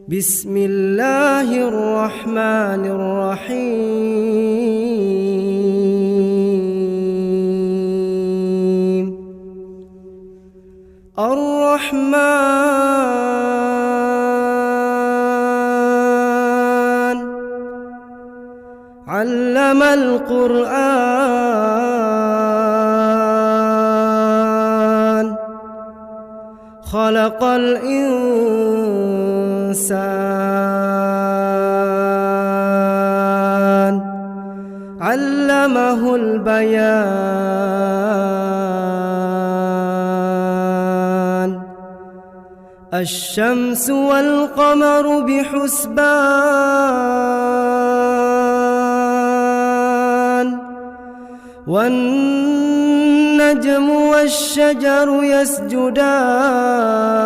بسم الله الرحمن الرحيم الرحمن علم القرآن خلق الإنسان علمه البيان الشمس والقمر بحسبان والنجم والشجر يسجدان